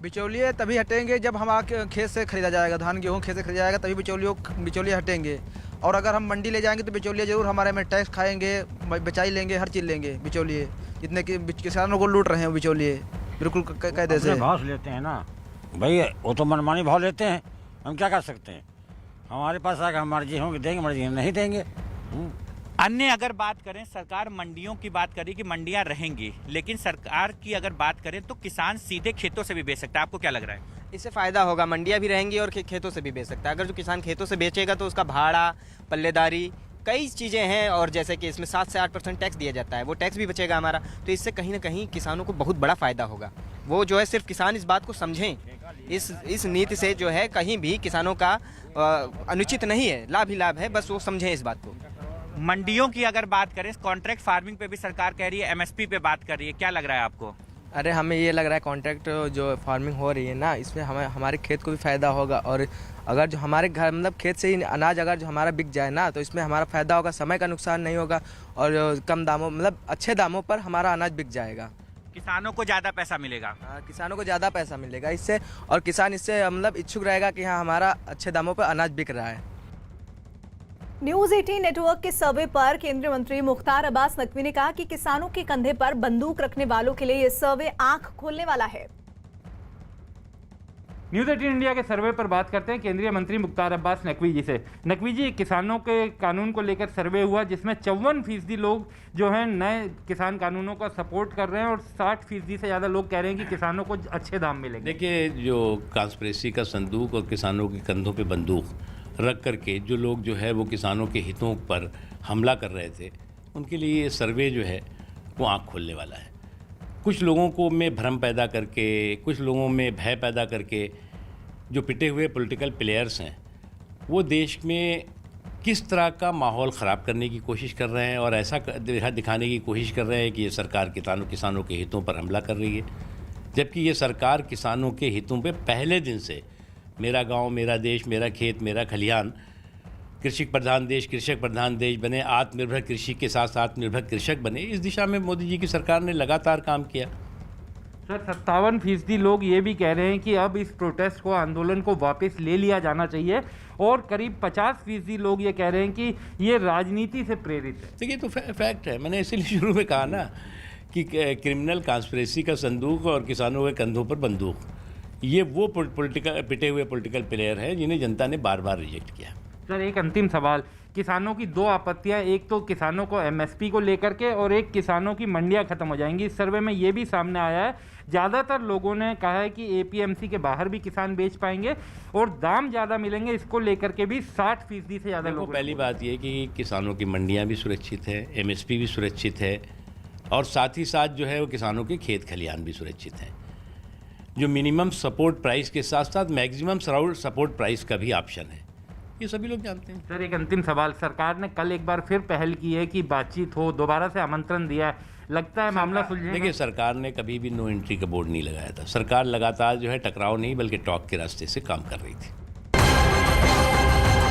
बिचौलिए तभी हटेंगे जब हमारे खेत से खरीदा जाएगा, धान गेहूँ खेत से खरीदा जाएगा, तभी बिचौलिए हटेंगे। और अगर हम मंडी ले जाएंगे तो बिचौलिए जरूर हमारे में टैक्स खाएंगे, बेचाई लेंगे, हर चीज़ लेंगे बिचौलिए। जितने कि किसानों को लूट रहे हैं बिचौलिए, बिल्कुल कायदे से भाव लेते हैं ना भाई, वो तो मनमानी भाव लेते हैं, हम क्या कर सकते हैं? हमारे पास आकर हम मर्जी होंगे देंगे, मर्जी नहीं देंगे। अन्य अगर बात करें, सरकार मंडियों की बात करी कि मंडियां रहेंगी, लेकिन सरकार की अगर बात करें तो किसान सीधे खेतों से भी बेच सकता है। आपको क्या लग रहा है? इससे फ़ायदा होगा, मंडियां भी रहेंगी और खेतों से भी बेच सकता है। अगर जो किसान खेतों से बेचेगा तो उसका भाड़ा, पल्लेदारी, कई चीज़ें हैं, और जैसे कि इसमें 7 से 8% टैक्स दिया जाता है, वो टैक्स भी बचेगा हमारा। तो इससे कहीं ना कहीं किसानों को बहुत बड़ा फ़ायदा होगा। वो जो है सिर्फ किसान इस बात को समझें, इस नीति से जो है कहीं भी किसानों का अनुचित नहीं है, लाभ ही लाभ है, बस वो समझें इस बात को। मंडियों की अगर बात करें, कॉन्ट्रैक्ट फार्मिंग पे भी सरकार कह रही है, एमएसपी पे बात कर रही है, क्या लग रहा है आपको? अरे हमें ये लग रहा है कॉन्ट्रैक्ट जो फार्मिंग हो रही है ना, इसमें हमारे खेत को भी फ़ायदा होगा। और अगर जो हमारे घर मतलब खेत से ही अनाज अगर जो हमारा बिक जाए ना, तो इसमें हमारा फ़ायदा होगा, समय का नुकसान नहीं होगा और कम दामों मतलब अच्छे दामों पर हमारा अनाज बिक जाएगा। किसानों को ज़्यादा पैसा मिलेगा। हाँ, किसानों को ज़्यादा पैसा मिलेगा इससे, और किसान इससे मतलब इच्छुक रहेगा कि हाँ हमारा अच्छे दामों पर अनाज बिक रहा है। न्यूज 18 नेटवर्क के सर्वे पर केंद्रीय मंत्री मुख्तार अब्बास नकवी ने कहा कि किसानों के कंधे पर बंदूक रखने वालों के लिए यह सर्वे आंख खोलने वाला है। न्यूज 18 इंडिया के सर्वे पर बात करते हैं केंद्रीय मंत्री मुख्तार अब्बास नकवी जी से। नकवी जी, किसानों के कानून को लेकर सर्वे हुआ जिसमें 54% लोग जो हैं नए किसान कानूनों का सपोर्ट कर रहे हैं और 60% से ज़्यादा लोग कह रहे हैं कि किसानों को अच्छे दाम मिलेंगे। देखिए, जो कॉन्स्पिरेसी का संदूक और किसानों के कंधों पे बंदूक रख करके जो लोग जो है वो किसानों के हितों पर हमला कर रहे थे, उनके लिए ये सर्वे जो है वो आँख खोलने वाला है। कुछ लोगों को में भ्रम पैदा करके, कुछ लोगों में भय पैदा करके जो पिटे हुए पॉलिटिकल प्लेयर्स हैं वो देश में किस तरह का माहौल ख़राब करने की कोशिश कर रहे हैं और ऐसा दिखाने की कोशिश कर रहे हैं कि ये सरकार किसानों के हितों पर हमला कर रही है, जबकि ये सरकार किसानों के हितों पे पहले दिन से मेरा गांव, मेरा देश, मेरा खेत, मेरा खलिहान, कृषक प्रधान देश बने, आत्मनिर्भर कृषि के साथ आत्मनिर्भर कृषक बने, इस दिशा में मोदी जी की सरकार ने लगातार काम किया। सर, 57% लोग ये भी कह रहे हैं कि अब इस प्रोटेस्ट को, आंदोलन को वापस ले लिया जाना चाहिए और करीब 50% लोग ये कह रहे हैं कि ये राजनीति से प्रेरित है। देखिए, तो फैक्ट है, मैंने इसीलिए शुरू में कहा ना कि क्रिमिनल कॉन्स्पिरेसी का संदूक और किसानों के कंधों पर बंदूक, ये वो पिटे हुए पॉलिटिकल प्लेयर हैं जिन्हें जनता ने बार बार रिजेक्ट किया। सर, एक अंतिम सवाल, किसानों की 2 आपत्तियां, एक तो किसानों को एमएसपी को लेकर के और एक किसानों की मंडियां खत्म हो जाएंगी। इस सर्वे में ये भी सामने आया है, ज़्यादातर लोगों ने कहा है कि एपीएमसी के बाहर भी किसान बेच पाएंगे और दाम ज़्यादा मिलेंगे, इसको लेकर के भी 60% से ज़्यादा लोगों। पहली बात ये कि किसानों की मंडियाँ भी सुरक्षित है, एमएसपी भी सुरक्षित है और साथ ही साथ जो है वो किसानों के खेत खलिहान भी सुरक्षित हैं। जो मिनिमम सपोर्ट प्राइस के साथ साथ मैक्सिमम सपोर्ट प्राइस का भी ऑप्शन है, ये सभी लोग जानते हैं। सर, एक अंतिम सवाल, सरकार ने कल एक बार फिर पहल की है कि बातचीत हो, दोबारा से आमंत्रण दिया है, लगता है मामला सुलझेगा? देखिए, सरकार ने कभी भी नो एंट्री का बोर्ड नहीं लगाया था। सरकार लगातार जो है टकराव नहीं बल्कि टॉक के रास्ते से काम कर रही थी।